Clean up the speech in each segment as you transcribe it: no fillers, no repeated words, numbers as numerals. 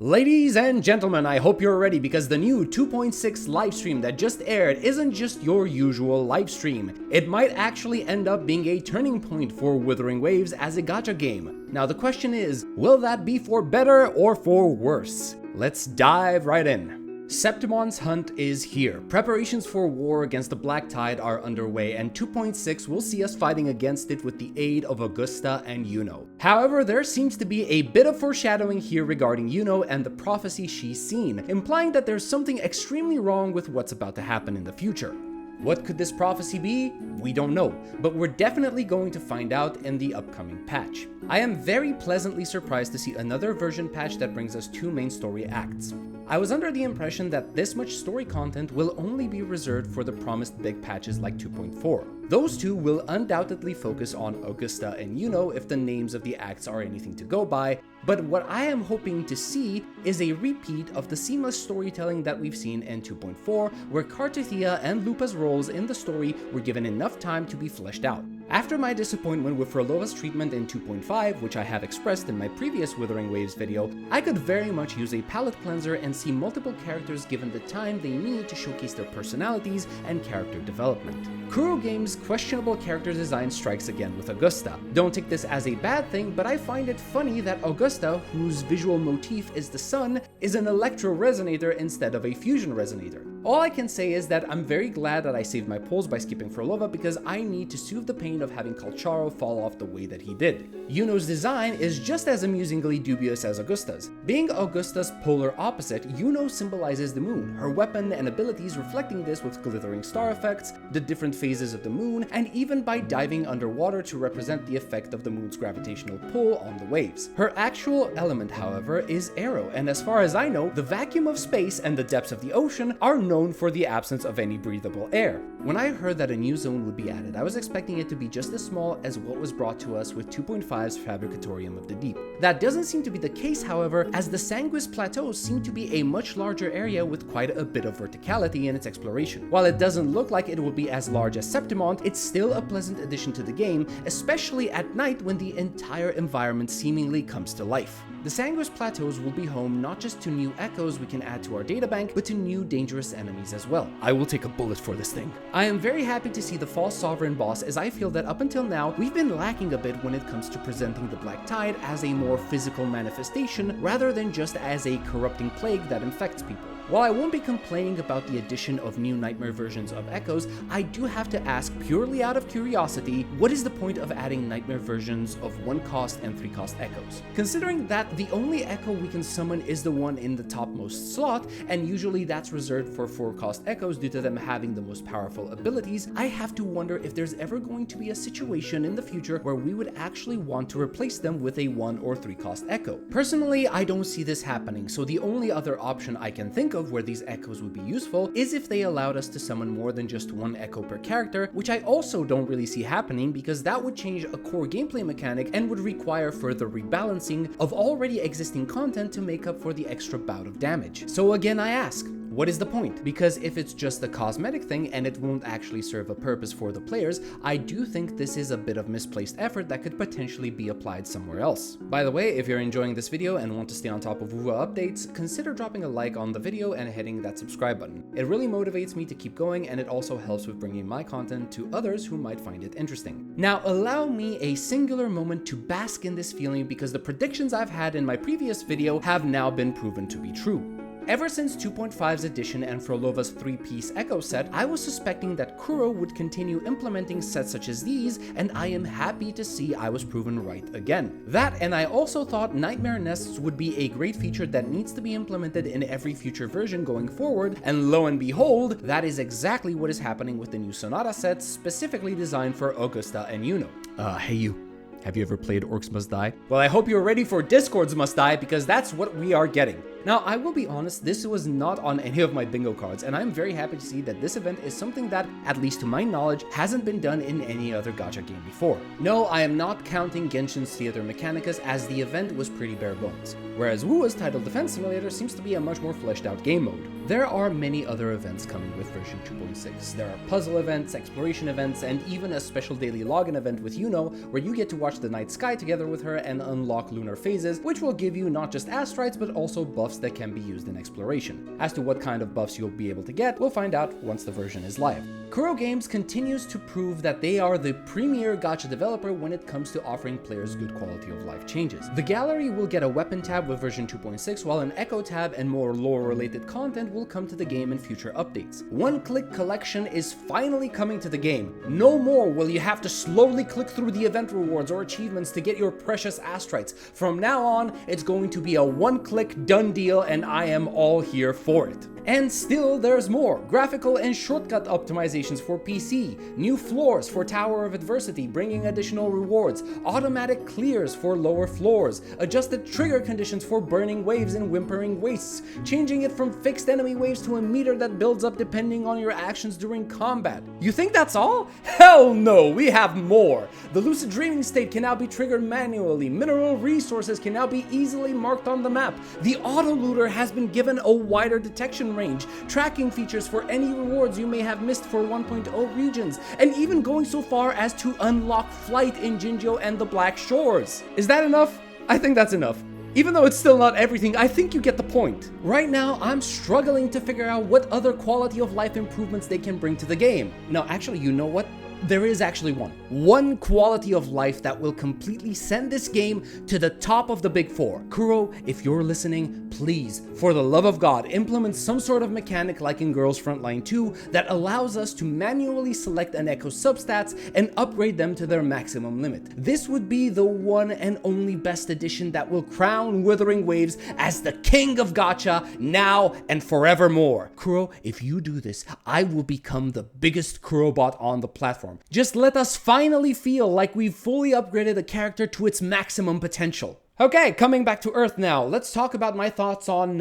Ladies and gentlemen, I hope you're ready because the new 2.6 livestream that just aired isn't just your usual livestream. It might actually end up being a turning point for Wuthering Waves as a gacha game. Now the question is, will that be for better or for worse? Let's dive right in. Septimon's hunt is here. Preparations for war against the Black Tide are underway, and 2.6 will see us fighting against it with the aid of Augusta and Iuno. However, there seems to be a bit of foreshadowing here regarding Iuno and the prophecy she's seen, implying that there's something extremely wrong with what's about to happen in the future. What could this prophecy be? We don't know, but we're definitely going to find out in the upcoming patch. I am very pleasantly surprised to see another version patch that brings us 2 main story acts. I was under the impression that this much story content will only be reserved for the promised big patches like 2.4. Those 2 will undoubtedly focus on Augusta and Iuno if the names of the acts are anything to go by, but what I am hoping to see is a repeat of the seamless storytelling that we've seen in 2.4, where Kartithia and Lupa's roles in the story were given enough time to be fleshed out. After my disappointment with Frolova's treatment in 2.5, which I have expressed in my previous Wuthering Waves video, I could very much use a palette cleanser and see multiple characters given the time they need to showcase their personalities and character development. Kuro Games' questionable character design strikes again with Augusta. Don't take this as a bad thing, but I find it funny that Augusta, whose visual motif is the sun, is an electro resonator instead of a fusion resonator. All I can say is that I'm very glad that I saved my pulls by skipping Frolova because I need to soothe the pain of having Kalcharo fall off the way that he did. Iuno's design is just as amusingly dubious as Augusta's. Being Augusta's polar opposite, Iuno symbolizes the moon, her weapon and abilities reflecting this with glittering star effects, the different phases of the moon, and even by diving underwater to represent the effect of the moon's gravitational pull on the waves. Her actual element, however, is aero, and as far as I know, the vacuum of space and the depths of the ocean are known for the absence of any breathable air. When I heard that a new zone would be added, I was expecting it to be just as small as what was brought to us with 2.5's Fabricatorium of the Deep. That doesn't seem to be the case, however, as the Sanguis Plateaus seem to be a much larger area with quite a bit of verticality in its exploration. While it doesn't look like it will be as large as Septimont, it's still a pleasant addition to the game, especially at night when the entire environment seemingly comes to life. The Sanguis Plateaus will be home not just to new echoes we can add to our databank, but to new dangerous enemies as well. I will take a bullet for this thing. I am very happy to see the False Sovereign boss, as I feel that up until now, we've been lacking a bit when it comes to presenting the Black Tide as a more physical manifestation rather than just as a corrupting plague that infects people. While I won't be complaining about the addition of new nightmare versions of echoes, I do have to ask purely out of curiosity, what is the point of adding nightmare versions of 1 cost and 3 cost echoes? Considering that the only echo we can summon is the one in the topmost slot, and usually that's reserved for 4 cost echoes due to them having the most powerful abilities, I have to wonder if there's ever going to be a situation in the future where we would actually want to replace them with a 1 or 3 cost echo. Personally, I don't see this happening, so the only other option I can think of where these echoes would be useful is if they allowed us to summon more than just 1 echo per character, which I also don't really see happening because that would change a core gameplay mechanic and would require further rebalancing of already existing content to make up for the extra bout of damage. So again, I ask, what is the point? Because if it's just a cosmetic thing and it won't actually serve a purpose for the players, I do think this is a bit of misplaced effort that could potentially be applied somewhere else. By the way, if you're enjoying this video and want to stay on top of WuWa updates, consider dropping a like on the video and hitting that subscribe button. It really motivates me to keep going, and it also helps with bringing my content to others who might find it interesting. Now, allow me a singular moment to bask in this feeling because the predictions I've had in my previous video have now been proven to be true. Ever since 2.5's addition and Frolova's 3-piece echo set, I was suspecting that Kuro would continue implementing sets such as these, and I am happy to see I was proven right again. That, and I also thought Nightmare Nests would be a great feature that needs to be implemented in every future version going forward, and lo and behold, that is exactly what is happening with the new Sonata sets specifically designed for Augusta and Iuno. Hey you. Have you ever played Orcs Must Die? Well, I hope you're ready for Discords Must Die because that's what we are getting. Now, I will be honest, this was not on any of my bingo cards, and I'm very happy to see that this event is something that, at least to my knowledge, hasn't been done in any other gacha game before. No, I am not counting Genshin's Theater Mechanicus, as the event was pretty bare bones, whereas WuWa's Title Defense Simulator seems to be a much more fleshed out game mode. There are many other events coming with version 2.6. There are puzzle events, exploration events, and even a special daily login event with Iuno, where you get to watch the night sky together with her and unlock lunar phases, which will give you not just astrites, but also buffs that can be used in exploration. As to what kind of buffs you'll be able to get, we'll find out once the version is live. Kuro Games continues to prove that they are the premier gacha developer when it comes to offering players good quality of life changes. The gallery will get a weapon tab with version 2.6, while an echo tab and more lore-related content will come to the game in future updates. One-click collection is finally coming to the game. No more will you have to slowly click through the event rewards or achievements to get your precious astrites. From now on, it's going to be a one-click done deal, and I am all here for it. And still, there's more. Graphical and shortcut optimizations for PC, new floors for Tower of Adversity, bringing additional rewards, automatic clears for lower floors, adjusted trigger conditions for Burning Waves and Whimpering Wastes, changing it from fixed enemy waves to a meter that builds up depending on your actions during combat. You think that's all? Hell no, we have more! The lucid dreaming state can now be triggered manually, mineral resources can now be easily marked on the map, the auto looter has been given a wider detection range, tracking features for any rewards you may have missed for 1.0 regions, and even going so far as to unlock flight in Jinjo and the Black Shores. Is that enough? I think that's enough. Even though it's still not everything, I think you get the point. Right now, I'm struggling to figure out what other quality of life improvements they can bring to the game. No, actually, you know what? There is actually one. One quality of life that will completely send this game to the top of the big four. Kuro, if you're listening, please, for the love of God, implement some sort of mechanic like in Girls Frontline 2 that allows us to manually select an Echo substats and upgrade them to their maximum limit. This would be the one and only best addition that will crown Wuthering Waves as the king of gacha now and forevermore. Kuro, if you do this, I will become the biggest Kurobot on the platform. Just let us finally feel like we've fully upgraded a character to its maximum potential. Okay, coming back to Earth now, let's talk about my thoughts on,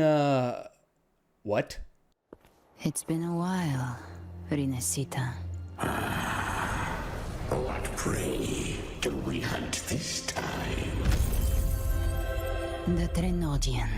what? It's been a while, Rinesita. What prey do we hunt this time? The Trenodian.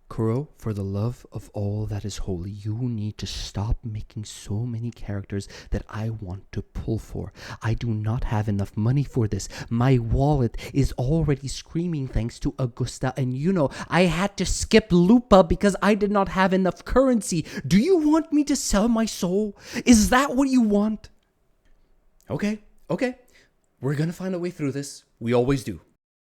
Kuro, for the love of all that is holy, you need to stop making so many characters that I want to pull for. I do not have enough money for this. My wallet is already screaming thanks to Augusta and Iuno. I had to skip Lupa because I did not have enough currency. Do you want me to sell my soul? Is that what you want? Okay. We're gonna find a way through this. We always do.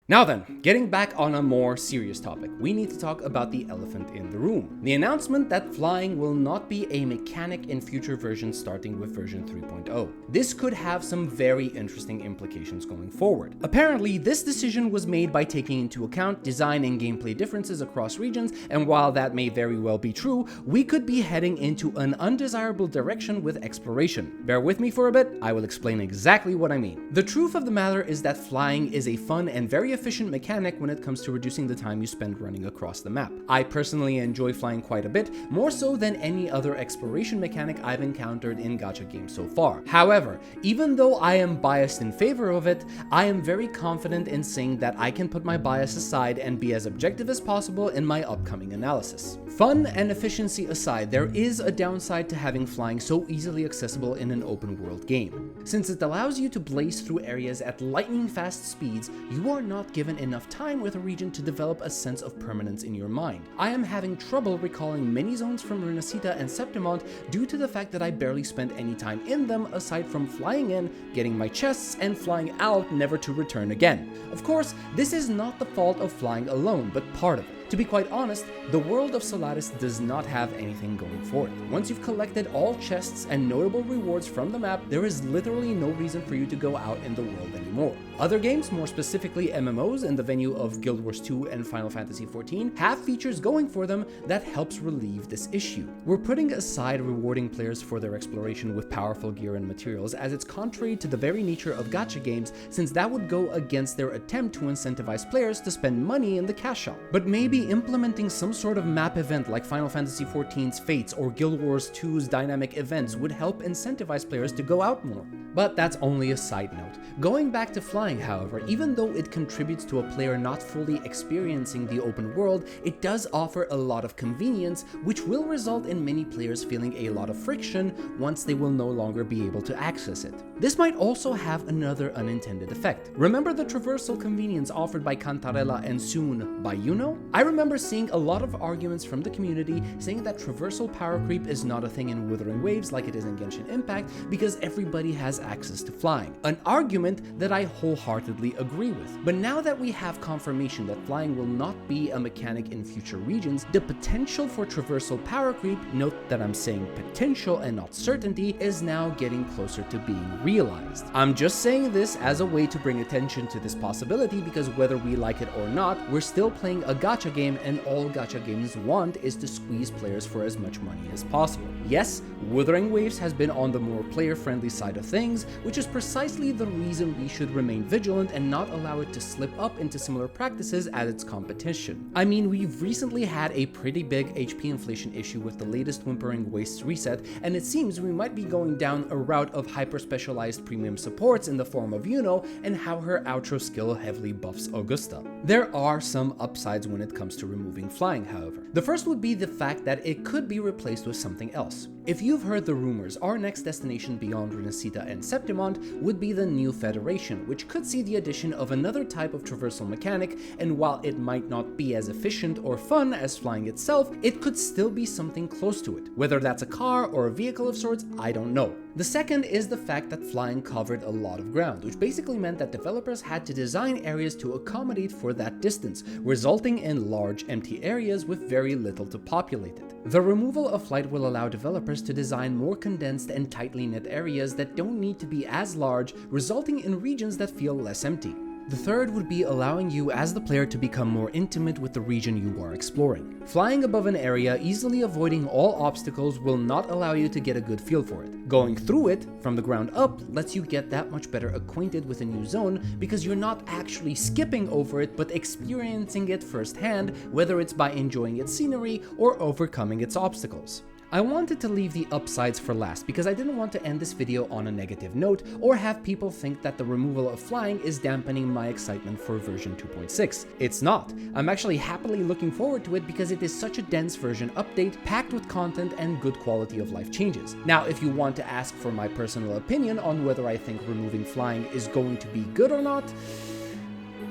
Now then, getting back on a more serious topic, we need to talk about the elephant in the room. The announcement that flying will not be a mechanic in future versions starting with version 3.0. This could have some very interesting implications going forward. Apparently, this decision was made by taking into account design and gameplay differences across regions, and while that may very well be true, we could be heading into an undesirable direction with exploration. Bear with me for a bit, I will explain exactly what I mean. The truth of the matter is that flying is a fun and very efficient mechanic when it comes to reducing the time you spend running across the map. I personally enjoy flying quite a bit, more so than any other exploration mechanic I've encountered in gacha games so far. However, even though I am biased in favor of it, I am very confident in saying that I can put my bias aside and be as objective as possible in my upcoming analysis. Fun and efficiency aside, there is a downside to having flying so easily accessible in an open world game. Since it allows you to blaze through areas at lightning fast speeds, you are not given enough time with a region to develop a sense of permanence in your mind. I am having trouble recalling many zones from Renacita and Septimont due to the fact that I barely spent any time in them aside from flying in, getting my chests, and flying out never to return again. Of course, this is not the fault of flying alone, but part of it. To be quite honest, the world of Solaris does not have anything going for it. Once you've collected all chests and notable rewards from the map, there is literally no reason for you to go out in the world anymore. Other games, more specifically MMOs in the venue of Guild Wars 2 and Final Fantasy XIV, have features going for them that helps relieve this issue. We're putting aside rewarding players for their exploration with powerful gear and materials, as it's contrary to the very nature of gacha games, since that would go against their attempt to incentivize players to spend money in the cash shop. But maybe implementing some sort of map event like Final Fantasy XIV's Fates or Guild Wars 2's dynamic events would help incentivize players to go out more. But that's only a side note. Going back to flying, however, even though it contributes to a player not fully experiencing the open world, it does offer a lot of convenience, which will result in many players feeling a lot of friction once they will no longer be able to access it. This might also have another unintended effect. Remember the traversal convenience offered by Cantarella and soon by Iuno? I remember seeing a lot of arguments from the community saying that traversal power creep is not a thing in Wuthering Waves like it is in Genshin Impact because everybody has access to flying. An argument that I wholeheartedly agree with. But now that we have confirmation that flying will not be a mechanic in future regions, the potential for traversal power creep, note that I'm saying potential and not certainty, is now getting closer to being realized. I'm just saying this as a way to bring attention to this possibility because whether we like it or not, we're still playing a gacha game and all gacha games want is to squeeze players for as much money as possible. Yes, Wuthering Waves has been on the more player-friendly side of things, which is precisely the reason we should remain vigilant and not allow it to slip up into similar practices as its competition. I mean, we've recently had a pretty big HP inflation issue with the latest Wuthering Waves reset, and it seems we might be going down a route of hyper-specialized premium supports in the form of Iuno and how her outro skill heavily buffs Augusta. There are some upsides when it comes to removing flying, however. The first would be the fact that it could be replaced with something else. If you've heard the rumors, our next destination beyond Renacita and Septimont would be the New Federation, which could see the addition of another type of traversal mechanic, and while it might not be as efficient or fun as flying itself, it could still be something close to it. Whether that's a car or a vehicle of sorts, I don't know. The second is the fact that flying covered a lot of ground, which basically meant that developers had to design areas to accommodate for that distance, resulting in large empty areas with very little to populate it. The removal of flight will allow developers to design more condensed and tightly knit areas that don't need to be as large, resulting in regions that feel less empty. The third would be allowing you as the player to become more intimate with the region you are exploring. Flying above an area, easily avoiding all obstacles, will not allow you to get a good feel for it. Going through it, from the ground up, lets you get that much better acquainted with a new zone because you're not actually skipping over it but experiencing it firsthand, whether it's by enjoying its scenery or overcoming its obstacles. I wanted to leave the upsides for last because I didn't want to end this video on a negative note or have people think that the removal of flying is dampening my excitement for version 2.6. It's not. I'm actually happily looking forward to it because it is such a dense version update packed with content and good quality of life changes. Now, if you want to ask for my personal opinion on whether I think removing flying is going to be good or not,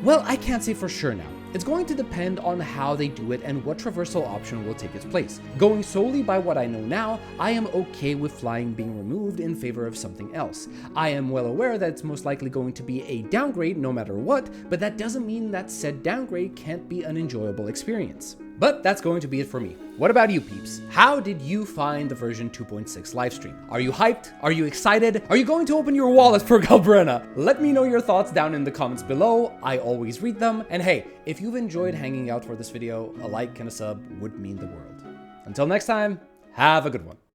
well, I can't say for sure now. It's going to depend on how they do it and what traversal option will take its place. Going solely by what I know now, I am okay with flying being removed in favor of something else. I am well aware that it's most likely going to be a downgrade no matter what, but that doesn't mean that said downgrade can't be an enjoyable experience. But that's going to be it for me. What about you peeps? How did you find the version 2.6 livestream? Are you hyped? Are you excited? Are you going to open your wallet for Galbrena? Let me know your thoughts down in the comments below. I always read them. And hey, if you've enjoyed hanging out for this video, a like and a sub would mean the world. Until next time, have a good one.